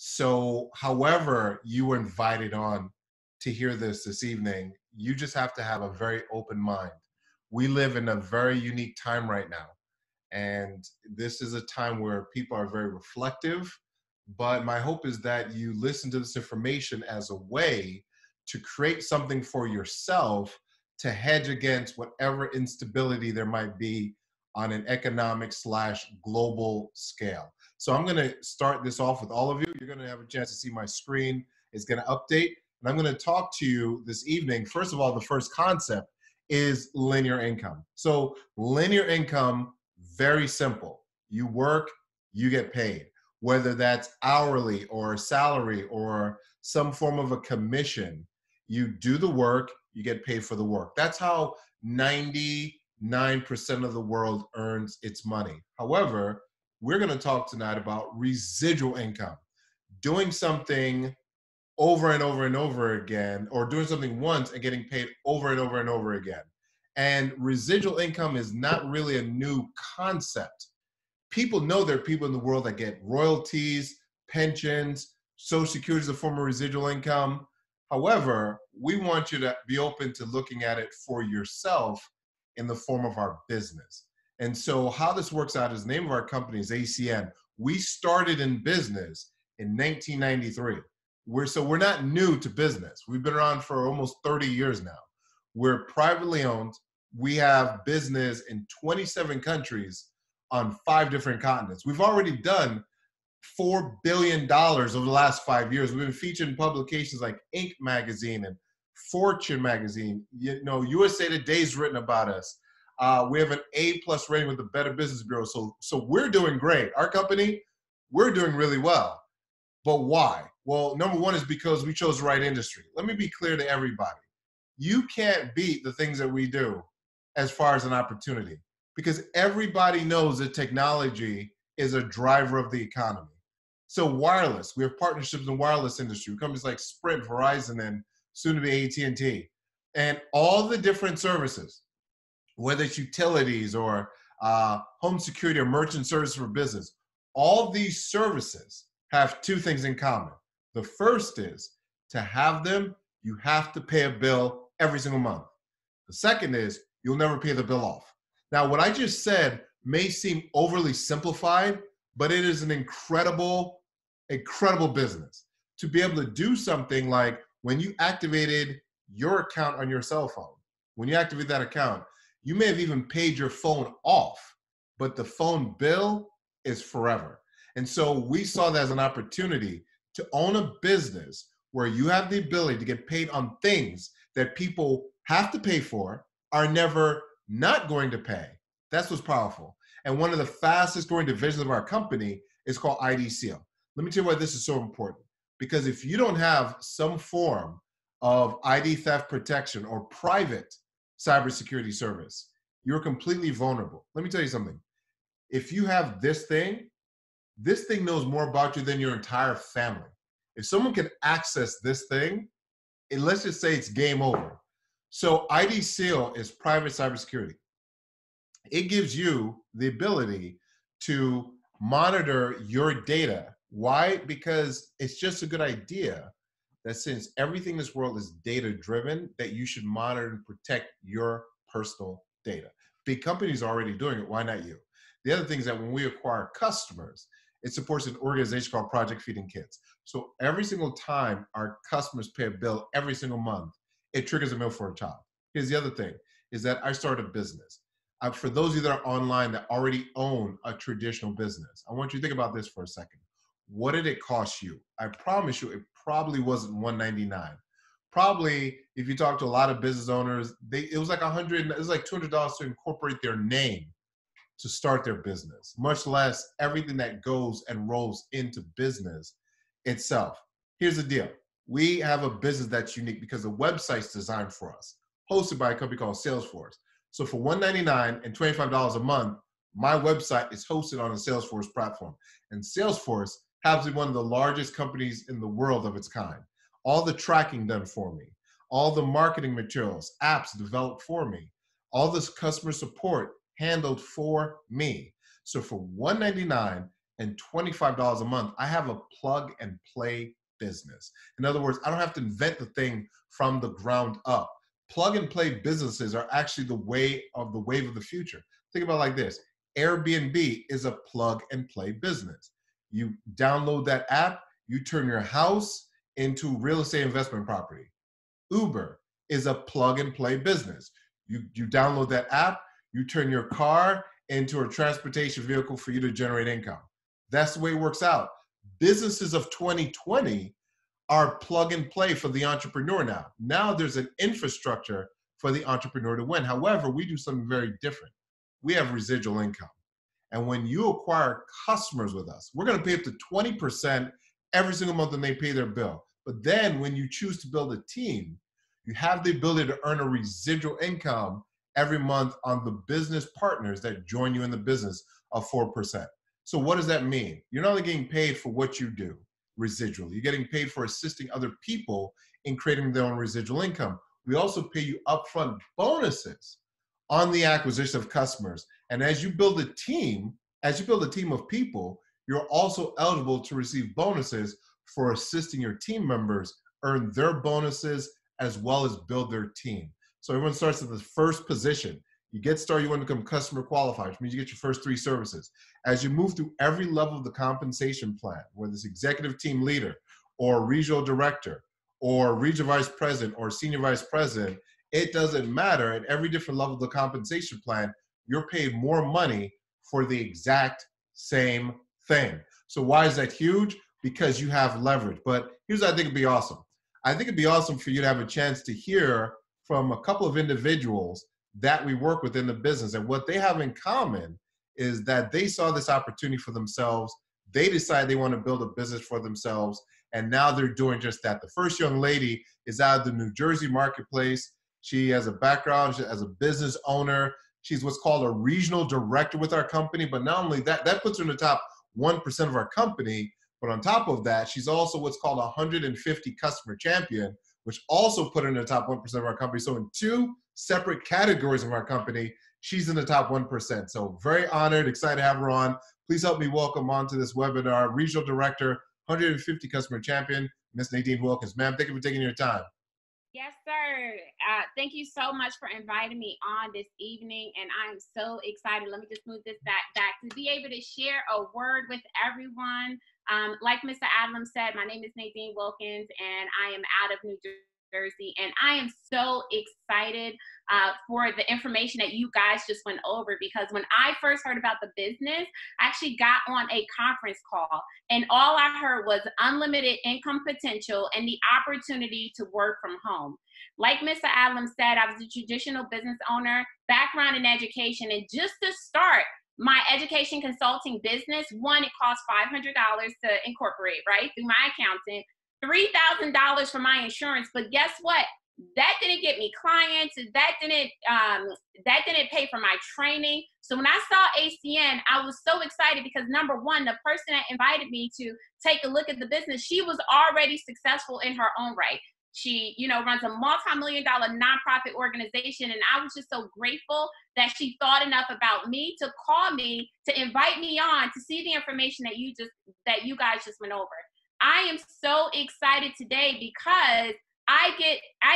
So, however you were invited on to hear this evening, you just have to have a very open mind. We live in a very unique time right now. And this is a time where people are very reflective. But my hope is that you listen to this information as a way to create something for yourself to hedge against whatever instability there might be on an economic slash global scale. So I'm going to start this off with all of you. You're going to have a chance to see my screen. It's going to update. And I'm going to talk to you this evening. First of all, the first concept is linear income. So linear income, very simple. You work, you get paid, whether that's hourly or salary or some form of a commission. You do the work, you get paid for the work. That's how 99% of the world earns its money. However, we're going to talk tonight about residual income, doing something over and over and over again, or doing something once and getting paid over and over and over again. And residual income is not really a new concept. People know there are people in the world that get royalties, pensions, Social Security is a form of residual income. However, we want you to be open to looking at it for yourself in the form of our business. And so how this works out is the name of our company is ACN. We started in business in 1993. We're not new to business. We've been around for almost 30 years now. We're privately owned. We have business in 27 countries on 5 different continents. We've already done $4 billion over the last 5 years. We've been featured in publications like Inc. magazine and Fortune magazine. You know, USA Today's written about us. We have an A+ rating with the Better Business Bureau. So we're doing great. Our company, we're doing really well. But why? Well, number one is because we chose the right industry. Let me be clear to everybody. You can't beat the things that we do as far as an opportunity, because everybody knows that technology is a driver of the economy. So wireless, we have partnerships in the wireless industry, companies like Sprint, Verizon, and soon to be AT&T. And all the different services, whether it's utilities or home security or merchant service for business, all these services have 2 things in common. The first is to have them, you have to pay a bill every single month. The second is you'll never pay the bill off. Now, what I just said may seem overly simplified, but it is an incredible business to be able to do something like when you activated your account on your cell phone, when you activate that account, you may have even paid your phone off, but the phone bill is forever. And so we saw that as an opportunity to own a business where you have the ability to get paid on things that people have to pay for, are never not going to pay. That's what's powerful. And one of the fastest growing divisions of our company is called IDCO. Let me tell you why this is so important. Because if you don't have some form of ID theft protection or private cybersecurity service, you're completely vulnerable. Let me tell you something. If you have this thing knows more about you than your entire family. If someone can access this thing, let's just say it's game over. So IDCO is private cybersecurity. It gives you the ability to monitor your data. Why? Because it's just a good idea that since everything in this world is data driven, that you should monitor and protect your personal data. Big companies are already doing it. Why not you? The other thing is that when we acquire customers, it supports an organization called Project Feeding Kids. So every single time our customers pay a bill every single month, it triggers a meal for a child. Here's the other thing, is that I started a business. For those of you that are online that already own a traditional business, I want you to think about this for a second. What did it cost you? I promise you, it probably wasn't $199. Probably, if you talk to a lot of business owners, it was like $200 to incorporate their name to start their business, much less everything that goes and rolls into business itself. Here's the deal. We have a business that's unique because the website's designed for us, hosted by a company called Salesforce. So for $199 and $25 a month, my website is hosted on a Salesforce platform. And Salesforce happens to be one of the largest companies in the world of its kind. All the tracking done for me, all the marketing materials, apps developed for me, all this customer support handled for me. So for $199 and $25 a month, I have a plug and play business. In other words, I don't have to invent the thing from the ground up. Plug and play businesses are actually the wave of the future. Think about it like this. Airbnb is a plug and play business. You download that app, you turn your house into real estate investment property. Uber is a plug and play business. You download that app, you turn your car into a transportation vehicle for you to generate income. That's the way it works out. Businesses of 2020 are plug and play for the entrepreneur now. Now there's an infrastructure for the entrepreneur to win. However, we do something very different. We have residual income. And when you acquire customers with us, we're going to pay up to 20% every single month when they pay their bill. But then when you choose to build a team, you have the ability to earn a residual income every month on the business partners that join you in the business of 4%. So what does that mean? You're not only getting paid for what you do residually, you're getting paid for assisting other people in creating their own residual income. We also pay you upfront bonuses on the acquisition of customers. And as you build a team of people, you're also eligible to receive bonuses for assisting your team members earn their bonuses as well as build their team. So everyone starts at the first position. You get started, you want to become customer qualified, which means you get your first 3 services. As you move through every level of the compensation plan, whether it's executive team leader or regional director or regional vice president or senior vice president, it doesn't matter. At every different level of the compensation plan, you're paid more money for the exact same thing. So why is that huge? Because you have leverage. But here's what I think would be awesome. I think it'd be awesome for you to have a chance to hear from a couple of individuals that we work with in the business. And what they have in common is that they saw this opportunity for themselves. They decided they want to build a business for themselves. And now they're doing just that. The first young lady is out of the New Jersey marketplace. She has a background as a business owner. She's what's called a regional director with our company. But not only that, that puts her in the top 1% of our company. But on top of that, she's also what's called a 150 customer champion, which also put her in the top 1% of our company. So in 2 separate categories of our company, she's in the top 1%. So very honored, excited to have her on. Please help me welcome onto this webinar, Regional Director, 150 Customer Champion, Miss Nadine Wilkins. Ma'am, thank you for taking your time. Yes, sir. Thank you so much for inviting me on this evening, and I'm so excited. Let me just move this back to be able to share a word with everyone. Like Mr. Adams said, my name is Nadine Wilkins, and I am out of New Jersey, and I am so excited for the information that you guys just went over, because when I first heard about the business, I actually got on a conference call, and all I heard was unlimited income potential and the opportunity to work from home. Like Mr. Adams said, I was a traditional business owner, background in education, and just to start my education consulting business, one, it cost $500 to incorporate, right, through my accountant, $3,000 for my insurance. But guess what? That didn't get me clients. That didn't pay for my training. So when I saw ACN, I was so excited because number one, the person that invited me to take a look at the business, she was already successful in her own right. She, runs a multi-million-dollar nonprofit organization. And I was just so grateful that she thought enough about me to call me, to invite me on to see the information that you guys just went over. I am so excited today because I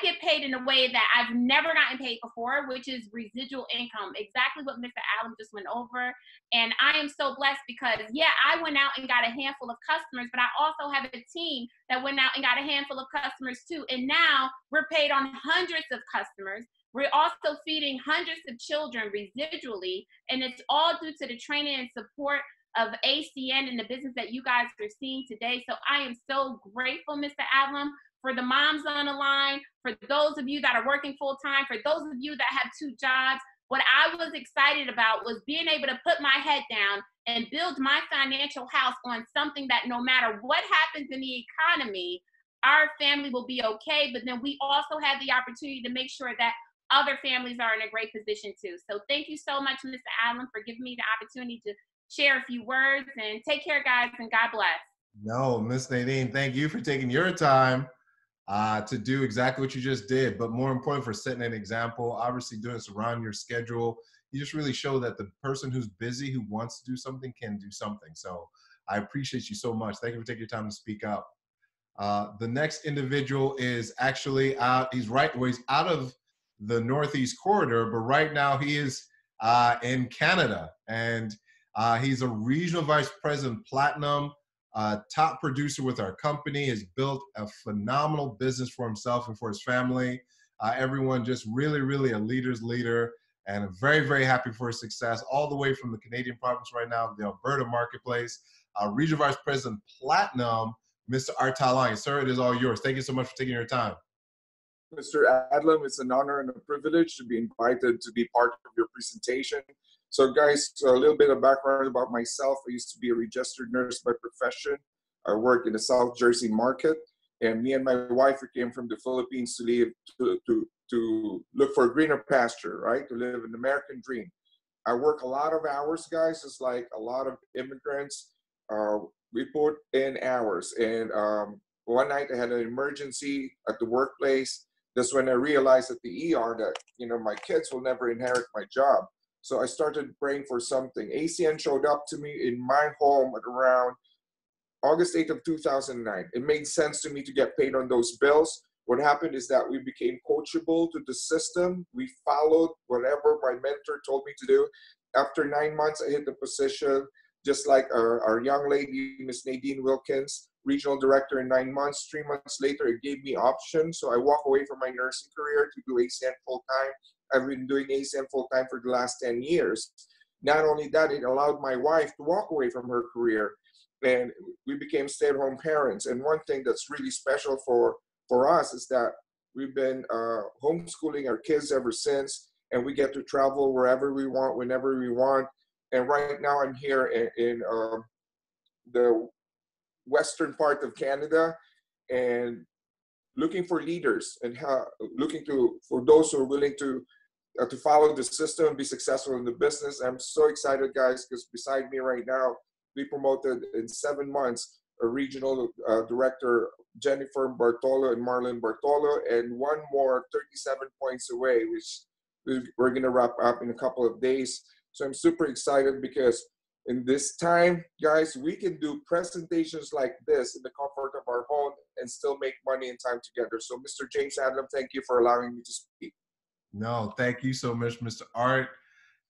get paid in a way that I've never gotten paid before, which is residual income, exactly what Mr. Allen just went over. And I am so blessed because, yeah, I went out and got a handful of customers, but I also have a team that went out and got a handful of customers too. And now we're paid on hundreds of customers. We're also feeding hundreds of children residually, and it's all due to the training and support of ACN and the business that you guys are seeing today. So I am so grateful, Mr. Adlam, for the moms on the line, for those of you that are working full time, for those of you that have 2 jobs. What I was excited about was being able to put my head down and build my financial house on something that no matter what happens in the economy, our family will be okay. But then we also have the opportunity to make sure that other families are in a great position too. So thank you so much, Mr. Adlam, for giving me the opportunity to share a few words, and take care, guys, and God bless. No, Miss Nadine, thank you for taking your time to do exactly what you just did, but more important, for setting an example. Obviously doing this around your schedule, you just really show that the person who's busy, who wants to do something, can do something. So I appreciate you so much. Thank you for taking your time to speak up. The next individual is actually out. He's out of the Northeast corridor, but right now he is in Canada, and he's a regional vice president platinum, top producer with our company. Has built a phenomenal business for himself and for his family. Everyone just really, really a leader's leader, and I'm very, very happy for his success all the way from the Canadian province right now, the Alberta marketplace. Regional vice president platinum, Mr. Artalani. Sir, it is all yours. Thank you so much for taking your time. Mr. Adlam, it's an honor and a privilege to be invited to be part of your presentation. So guys, a little bit of background about myself. I used to be a registered nurse by profession. I work in the South Jersey market, and me and my wife came from the Philippines to live, to look for a greener pasture, right? To live an American dream. I work a lot of hours, guys, just like a lot of immigrants. We put in hours, and one night I had an emergency at the workplace. That's when I realized at the ER that, you know, my kids will never inherit my job. So I started praying for something. ACN showed up to me in my home at around August 8th of 2009. It made sense to me to get paid on those bills. What happened is that we became coachable to the system. We followed whatever my mentor told me to do. After 9 months, I hit the position, just like our young lady, Miss Nadine Wilkins, regional director in 9 months. 3 months later, it gave me options. So I walk away from my nursing career to do ACN full-time. I've been doing ACN full-time for the last 10 years. Not only that, it allowed my wife to walk away from her career, and we became stay-at-home parents. And one thing that's really special for us is that we've been homeschooling our kids ever since, and we get to travel wherever we want, whenever we want. And right now I'm here in the western part of Canada, and looking for leaders and for those who are willing to follow the system and be successful in the business. I'm so excited, guys, because beside me right now, we promoted in 7 months a regional director, Jennifer Bartolo and Marlon Bartolo, and one more 37 points away, which we're going to wrap up in a couple of days. So I'm super excited because in this time, guys, we can do presentations like this in the comfort of our home and still make money and time together. So Mr. James Adlam, thank you for allowing me to speak. No, thank you so much, Mr. Art.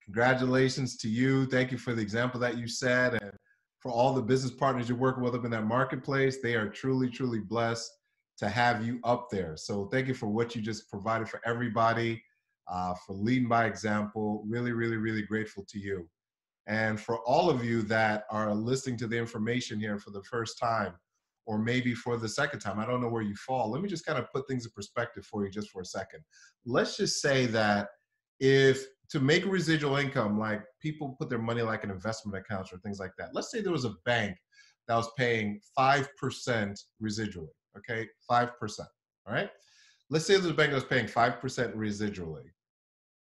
Congratulations to you. Thank you for the example that you set, and for all the business partners you're working with up in that marketplace. They are truly, truly blessed to have you up there. So thank you for what you just provided for everybody, for leading by example. Really, really, really grateful to you. And for all of you that are listening to the information here for the first time, or maybe for the second time, I don't know where you fall. Let me just kind of put things in perspective for you just for a second. Let's just say that if to make a residual income, like people put their money like in investment accounts or things like that. Let's say there was a bank that was paying 5% residually, okay? 5%, all right? Let's say there's a bank that was paying 5% residually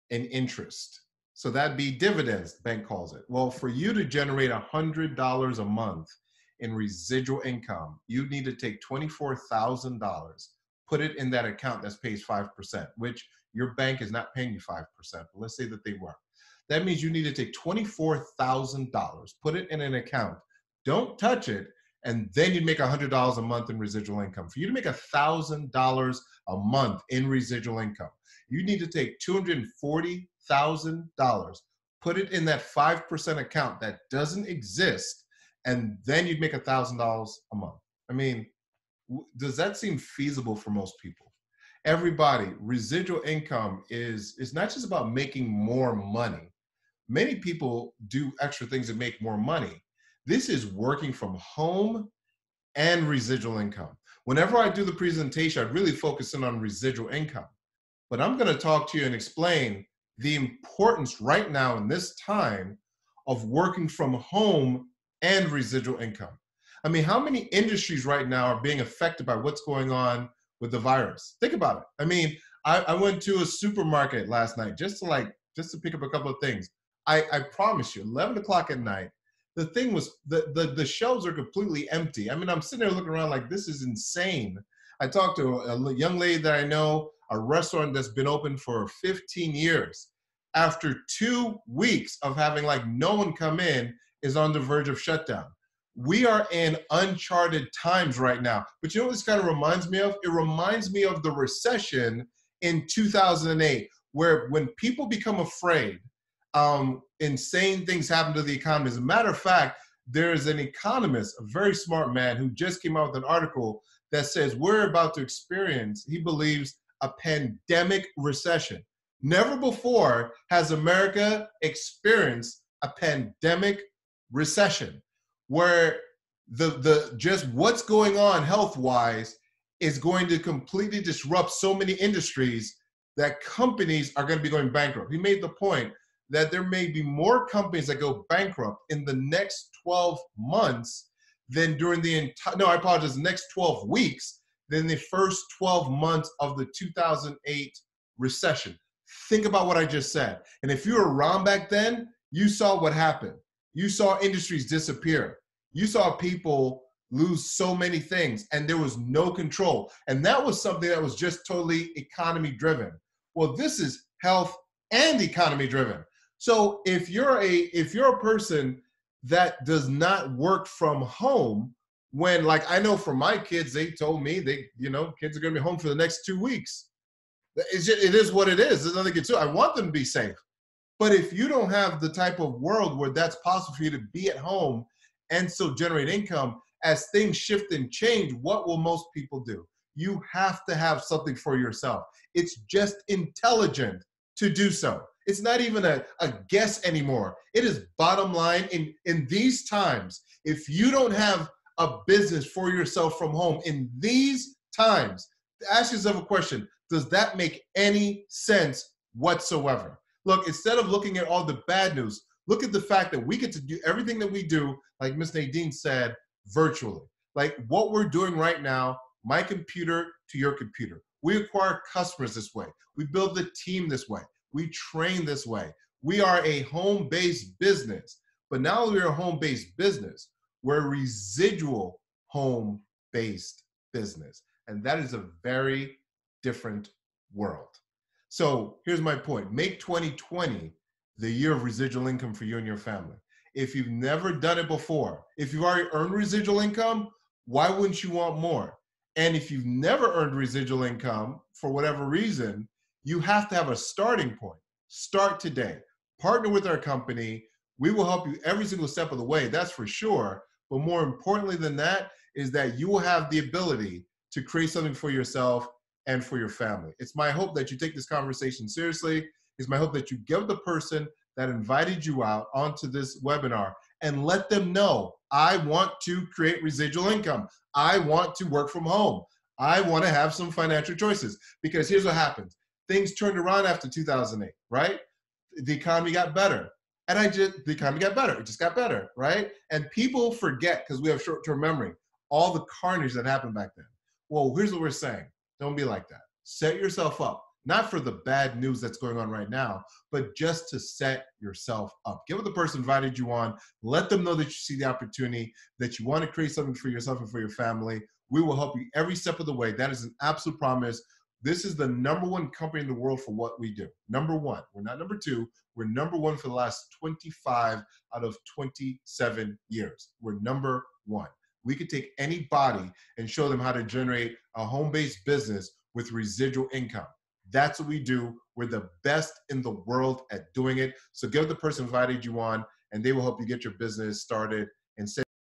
in interest. So that'd be dividends, the bank calls it. Well, for you to generate $100 a month in residual income, you need to take $24,000, put it in that account that pays 5%, which your bank is not paying you 5%, but let's say that they were. That means you need to take $24,000, put it in an account, don't touch it, and then you'd make $100 a month in residual income. For you to make $1,000 a month in residual income, you need to take $240,000, put it in that 5% account that doesn't exist, and then you'd make $1,000 a month. I mean, does that seem feasible for most people? Everybody, residual income is not just about making more money. Many people do extra things that make more money. This is working from home and residual income. Whenever I do the presentation, I really focus in on residual income. But I'm going to talk to you and explain the importance right now in this time of working from home and residual income. I mean, how many industries right now are being affected by what's going on with the virus? Think about it. I mean, I went to a supermarket last night just to pick up a couple of things. I promise you, 11 o'clock at night, the thing was, the shelves are completely empty. I mean, I'm sitting there looking around like, this is insane. I talked to a young lady that I know, a restaurant that's been open for 15 years. After 2 weeks of having like no one come in, is on the verge of shutdown. we are in uncharted times right now. But you know what this kind of reminds me of? It reminds me of the recession in 2008, where when people become afraid, insane things happen to the economy. As a matter of fact, there's an economist, a very smart man, who just came out with an article that says we're about to experience, he believes, a pandemic recession. Never before has America experienced a pandemic recession, where the just what's going on health-wise is going to completely disrupt so many industries that companies are going to be going bankrupt. He made the point that there may be more companies that go bankrupt in the next 12 months than during the entire, no, I apologize, the next 12 weeks than the first 12 months of the 2008 recession. Think about what I just said. And if you were around back then, you saw what happened. You saw industries disappear. You saw people lose so many things, and there was no control. And that was something that was just totally economy driven. Well, this is health and economy driven. So if you're a person that does not work from home, when, like, I know for my kids, they told me kids are going to be home for the next 2 weeks. It is what it is. There's nothing to do. I want them to be safe. But if you don't have the type of world where that's possible for you to be at home and still generate income, as things shift and change, what will most people do? You have to have something for yourself. It's just intelligent to do so. It's not even a guess anymore. It is bottom line in these times. If you don't have a business for yourself from home in these times, ask yourself a question. Does that make any sense whatsoever? Look, instead of looking at all the bad news, look at the fact that we get to do everything that we do, like Miss Nadine said, virtually. Like what we're doing right now, my computer to your computer. We acquire customers this way. We build the team this way. We train this way. We are a home-based business. But now that we're a home-based business, we're a residual home-based business. And that is a very different world. So here's my point. Make 2020 the year of residual income for you and your family. If you've never done it before, if you've already earned residual income, why wouldn't you want more? And if you've never earned residual income for whatever reason, you have to have a starting point. Start today. Partner with our company. We will help you every single step of the way, that's for sure. But more importantly than that is that you will have the ability to create something for yourself and for your family. It's my hope that you take this conversation seriously. It's my hope that you give the person that invited you out onto this webinar and let them know, I want to create residual income. I want to work from home. I want to have some financial choices. Because here's what happens. Things turned around after 2008, right? The economy got better. And the economy got better. It just got better, right? And people forget, because we have short-term memory, all the carnage that happened back then. Well, here's what we're saying. Don't be like that. Set yourself up, not for the bad news that's going on right now, but just to set yourself up. Get with the person invited you on. Let them know that you see the opportunity, that you want to create something for yourself and for your family. We will help you every step of the way. That is an absolute promise. This is the #1 company in the world for what we do. #1. We're not #2. We're #1 for the last 25 out of 27 years. We're #1. We could take anybody and show them how to generate a home-based business with residual income. That's what we do. We're the best in the world at doing it. So give the person who invited you on, and they will help you get your business started and